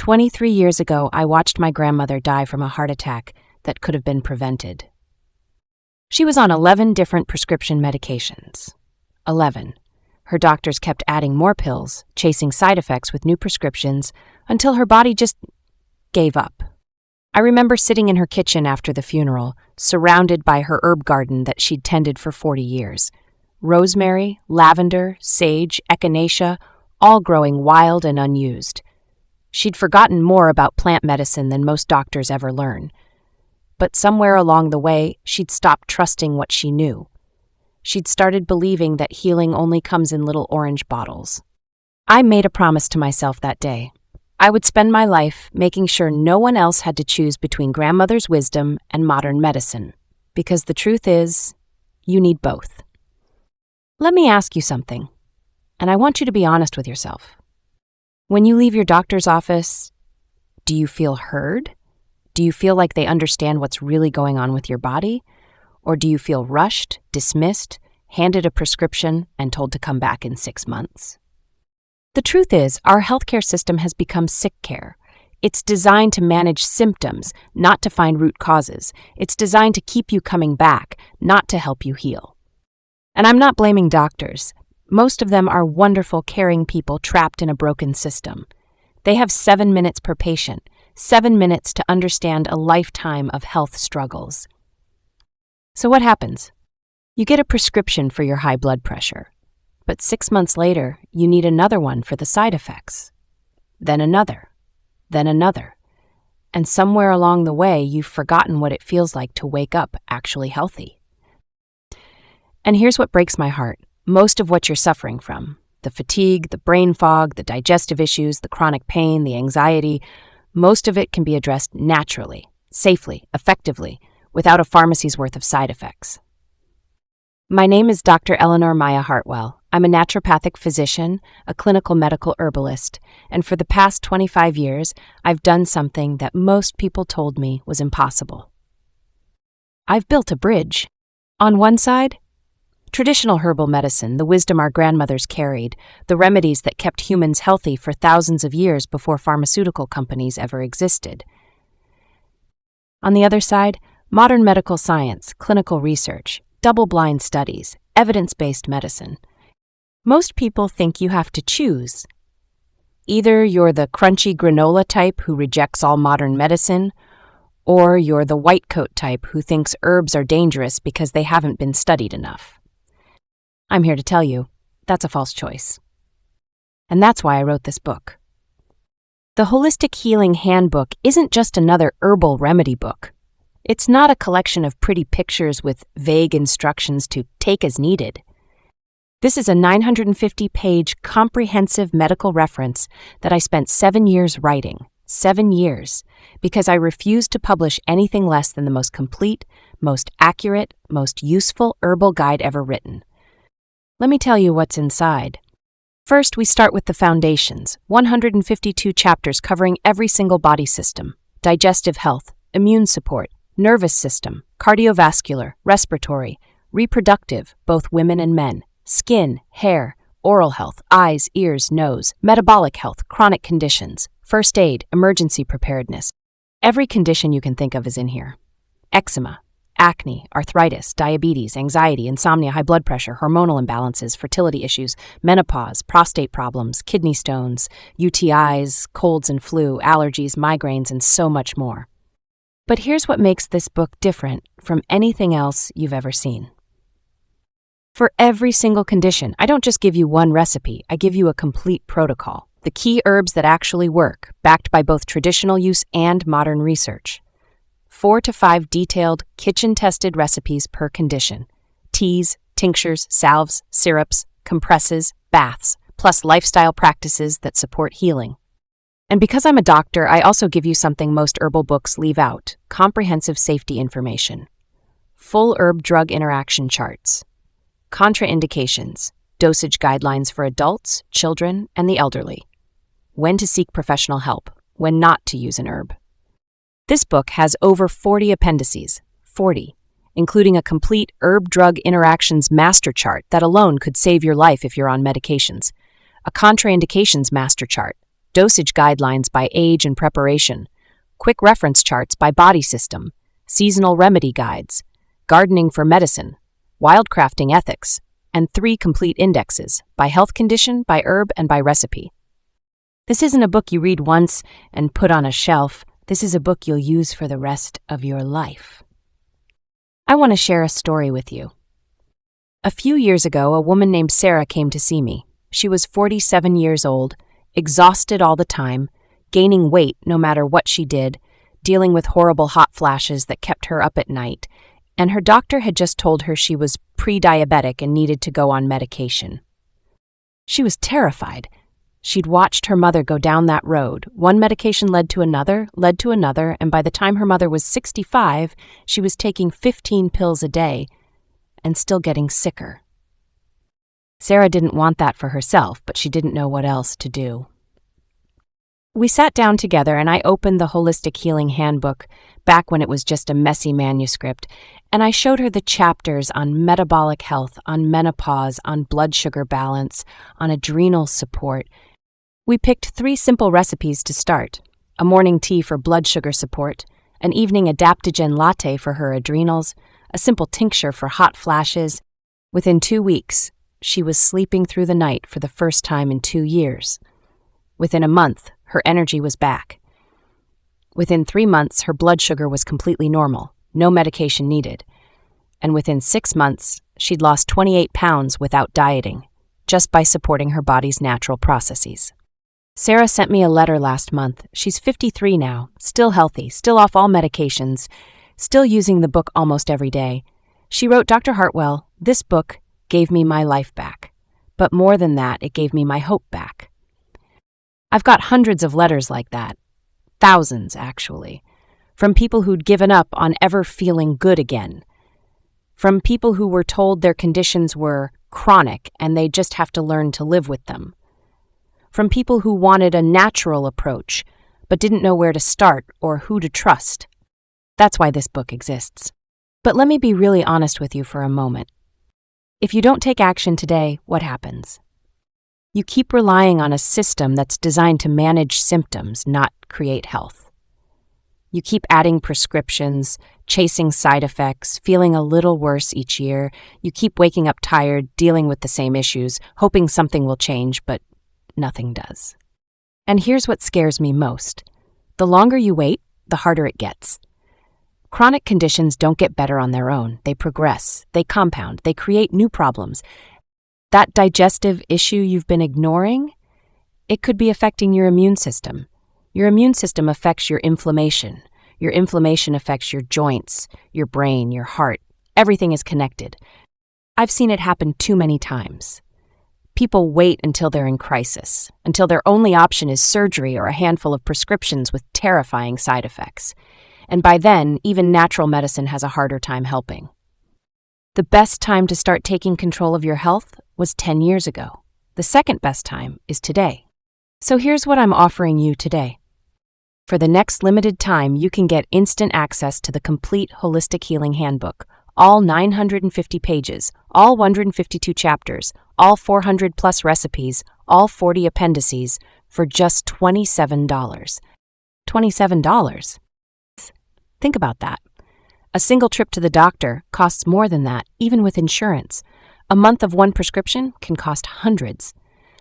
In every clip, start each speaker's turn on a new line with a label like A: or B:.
A: 23 years ago, I watched my grandmother die from a heart attack that could have been prevented. She was on 11 different prescription medications. 11. Her doctors kept adding more pills, chasing side effects with new prescriptions, until her body just gave up. I remember sitting in her kitchen after the funeral, surrounded by her herb garden that she'd tended for 40 years. Rosemary, lavender, sage, echinacea, all growing wild and unused. She'd forgotten more about plant medicine than most doctors ever learn. But somewhere along the way, she'd stopped trusting what she knew. She'd started believing that healing only comes in little orange bottles. I made a promise to myself that day. I would spend my life making sure no one else had to choose between grandmother's wisdom and modern medicine. Because the truth is, you need both. Let me ask you something, and I want you to be honest with yourself. When you leave your doctor's office, do you feel heard? Do you feel like they understand what's really going on with your body? Or do you feel rushed, dismissed, handed a prescription, and told to come back in 6 months? The truth is, our healthcare system has become sick care. It's designed to manage symptoms, not to find root causes. It's designed to keep you coming back, not to help you heal. And I'm not blaming doctors. Most of them are wonderful, caring people trapped in a broken system. They have 7 minutes per patient, 7 minutes to understand a lifetime of health struggles. So what happens? You get a prescription for your high blood pressure, but 6 months later, you need another one for the side effects. Then another. And somewhere along the way, you've forgotten what it feels like to wake up actually healthy. And here's what breaks my heart. Most of what you're suffering from, the fatigue, the brain fog, the digestive issues, the chronic pain, the anxiety, most of it can be addressed naturally, safely, effectively, without a pharmacy's worth of side effects. My name is Dr. Eleanor Maya Hartwell. I'm a naturopathic physician, a clinical medical herbalist, and for the past 25 years, I've done something that most people told me was impossible. I've built a bridge. On one side, traditional herbal medicine, the wisdom our grandmothers carried, the remedies that kept humans healthy for thousands of years before pharmaceutical companies ever existed. On the other side, modern medical science, clinical research, double-blind studies, evidence-based medicine. Most people think you have to choose. Either you're the crunchy granola type who rejects all modern medicine, or you're the white coat type who thinks herbs are dangerous because they haven't been studied enough. I'm here to tell you, that's a false choice. And that's why I wrote this book. The Holistic Healing Handbook isn't just another herbal remedy book. It's not a collection of pretty pictures with vague instructions to take as needed. This is a 950-page comprehensive medical reference that I spent 7 years writing. 7 years, because I refused to publish anything less than the most complete, most accurate, most useful herbal guide ever written. Let me tell you what's inside. First, we start with the foundations, 152 chapters covering every single body system: digestive health, immune support, nervous system, cardiovascular, respiratory, reproductive, both women and men, skin, hair, oral health, eyes, ears, nose, metabolic health, chronic conditions, first aid, emergency preparedness. Every condition you can think of is in here. Eczema, acne, arthritis, diabetes, anxiety, insomnia, high blood pressure, hormonal imbalances, fertility issues, menopause, prostate problems, kidney stones, UTIs, colds and flu, allergies, migraines, and so much more. But here's what makes this book different from anything else you've ever seen. For every single condition, I don't just give you one recipe, I give you a complete protocol. The key herbs that actually work, backed by both traditional use and modern research. 4 to 5 detailed, kitchen-tested recipes per condition. Teas, tinctures, salves, syrups, compresses, baths, plus lifestyle practices that support healing. And because I'm a doctor, I also give you something most herbal books leave out: comprehensive safety information. Full herb-drug interaction charts. Contraindications, dosage guidelines for adults, children, and the elderly. When to seek professional help, when not to use an herb. This book has over 40 appendices, 40, including a complete herb-drug interactions master chart that alone could save your life if you're on medications, a contraindications master chart, dosage guidelines by age and preparation, quick reference charts by body system, seasonal remedy guides, gardening for medicine, wildcrafting ethics, and 3 complete indexes by health condition, by herb, and by recipe. This isn't a book you read once and put on a shelf. This is a book you'll use for the rest of your life. I want to share a story with you. A few years ago, a woman named Sarah came to see me. She was 47 years old, exhausted all the time, gaining weight no matter what she did, dealing with horrible hot flashes that kept her up at night, and her doctor had just told her she was pre-diabetic and needed to go on medication. She was terrified. She'd watched her mother go down that road. One medication led to another, and by the time her mother was 65, she was taking 15 pills a day and still getting sicker. Sarah didn't want that for herself, but she didn't know what else to do. We sat down together and I opened the Holistic Healing Handbook back when it was just a messy manuscript, and I showed her the chapters on metabolic health, on menopause, on blood sugar balance, on adrenal support. We picked 3 simple recipes to start: a morning tea for blood sugar support, an evening adaptogen latte for her adrenals, a simple tincture for hot flashes. Within 2 weeks, she was sleeping through the night for the first time in 2 years. Within a month, her energy was back. Within 3 months, her blood sugar was completely normal, no medication needed. And within 6 months, she'd lost 28 pounds without dieting, just by supporting her body's natural processes. Sarah sent me a letter last month. She's 53 now, still healthy, still off all medications, still using the book almost every day. She wrote, "Dr. Hartwell, this book gave me my life back. But more than that, it gave me my hope back." I've got hundreds of letters like that. Thousands, actually. From people who'd given up on ever feeling good again. From people who were told their conditions were chronic and they'd just have to learn to live with them. From people who wanted a natural approach, but didn't know where to start or who to trust. That's why this book exists. But let me be really honest with you for a moment. If you don't take action today, what happens? You keep relying on a system that's designed to manage symptoms, not create health. You keep adding prescriptions, chasing side effects, feeling a little worse each year. You keep waking up tired, dealing with the same issues, hoping something will change, but nothing does. And here's what scares me most. The longer you wait, the harder it gets. Chronic conditions don't get better on their own. They progress, they compound, they create new problems. That digestive issue you've been ignoring, it could be affecting your immune system. Your immune system affects your inflammation. Your inflammation affects your joints, your brain, your heart. Everything is connected. I've seen it happen too many times. People wait until they're in crisis, until their only option is surgery or a handful of prescriptions with terrifying side effects. And by then, even natural medicine has a harder time helping. The best time to start taking control of your health was 10 years ago. The second best time is today. So here's what I'm offering you today. For the next limited time, you can get instant access to the complete Holistic Healing Handbook, all 950 pages, all 152 chapters, all 400 plus recipes, all 40 appendices, for just $27. $27? Think about that. A single trip to the doctor costs more than that, even with insurance. A month of one prescription can cost hundreds.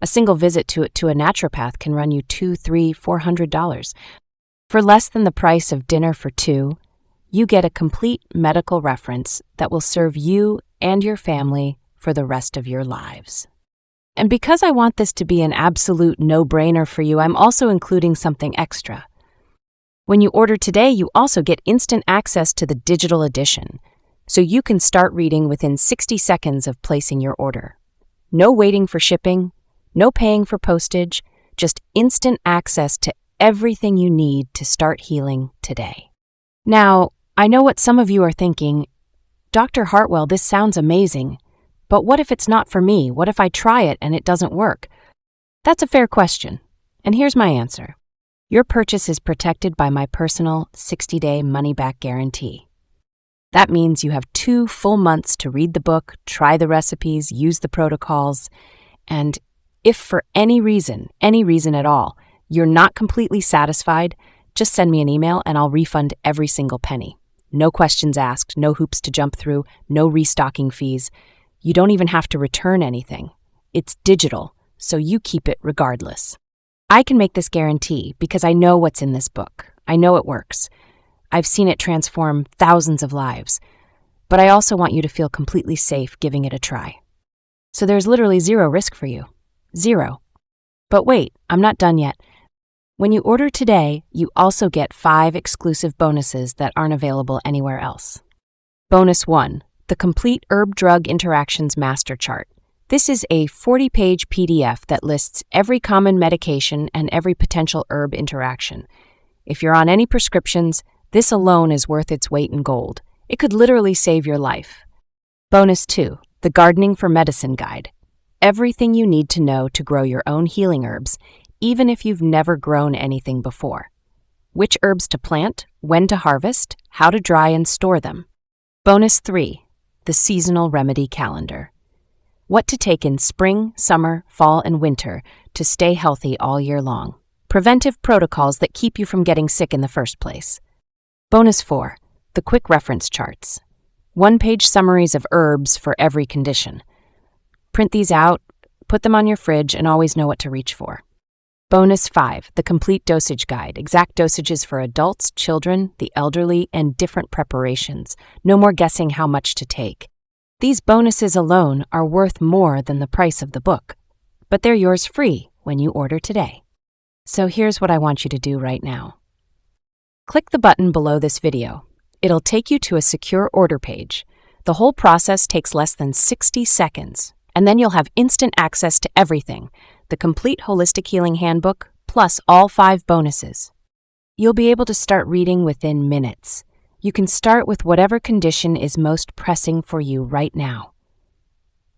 A: A single visit to a naturopath can run you $200, $300, $400. For less than the price of dinner for two, you get a complete medical reference that will serve you and your family for the rest of your lives. And because I want this to be an absolute no-brainer for you, I'm also including something extra. When you order today, you also get instant access to the digital edition, so you can start reading within 60 seconds of placing your order. No waiting for shipping, no paying for postage, just instant access to everything you need to start healing today. Now, I know what some of you are thinking. Dr. Hartwell, this sounds amazing, but what if it's not for me? What if I try it and it doesn't work? That's a fair question, and here's my answer. Your purchase is protected by my personal 60-day money-back guarantee. That means you have 2 full months to read the book, try the recipes, use the protocols, and if for any reason at all, You're not completely satisfied? Just send me an email and I'll refund every single penny. No questions asked, no hoops to jump through, no restocking fees. You don't even have to return anything. It's digital, so you keep it regardless. I can make this guarantee because I know what's in this book. I know it works. I've seen it transform thousands of lives. But I also want you to feel completely safe giving it a try. So there's literally zero risk for you. Zero. But wait, I'm not done yet. When you order today, you also get 5 exclusive bonuses that aren't available anywhere else. Bonus 1, the Complete Herb-Drug Interactions Master Chart. This is a 40-page PDF that lists every common medication and every potential herb interaction. If you're on any prescriptions, this alone is worth its weight in gold. It could literally save your life. Bonus 2, the Gardening for Medicine Guide. Everything you need to know to grow your own healing herbs, even if you've never grown anything before. Which herbs to plant, when to harvest, how to dry and store them. Bonus 3, the Seasonal Remedy Calendar. What to take in spring, summer, fall, and winter to stay healthy all year long. Preventive protocols that keep you from getting sick in the first place. Bonus 4, the Quick Reference Charts. 1-page summaries of herbs for every condition. Print these out, put them on your fridge, and always know what to reach for. Bonus 5, the Complete Dosage Guide. Exact dosages for adults, children, the elderly, and different preparations. No more guessing how much to take. These bonuses alone are worth more than the price of the book, but they're yours free when you order today. So here's what I want you to do right now. Click the button below this video. It'll take you to a secure order page. The whole process takes less than 60 seconds, and then you'll have instant access to everything. The Complete Holistic Healing Handbook, plus all 5 bonuses. You'll be able to start reading within minutes. You can start with whatever condition is most pressing for you right now.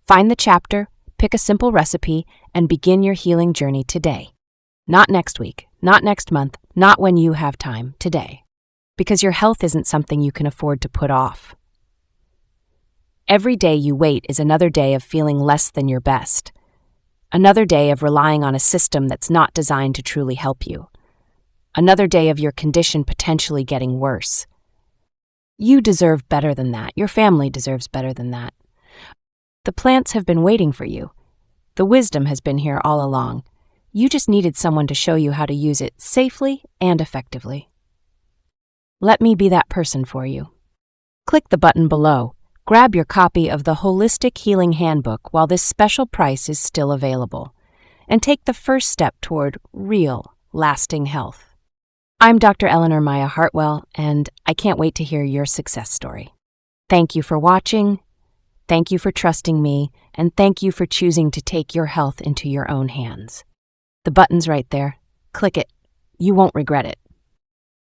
A: Find the chapter, pick a simple recipe, and begin your healing journey today. Not next week, not next month, not when you have time, today. Because your health isn't something you can afford to put off. Every day you wait is another day of feeling less than your best. Another day of relying on a system that's not designed to truly help you. Another day of your condition potentially getting worse. You deserve better than that. Your family deserves better than that. The plants have been waiting for you. The wisdom has been here all along. You just needed someone to show you how to use it safely and effectively. Let me be that person for you. Click the button below. Grab your copy of the Holistic Healing Handbook while this special price is still available, and take the first step toward real, lasting health. I'm Dr. Eleanor Maya Hartwell, and I can't wait to hear your success story. Thank you for watching, thank you for trusting me, and thank you for choosing to take your health into your own hands. The button's right there. Click it. You won't regret it.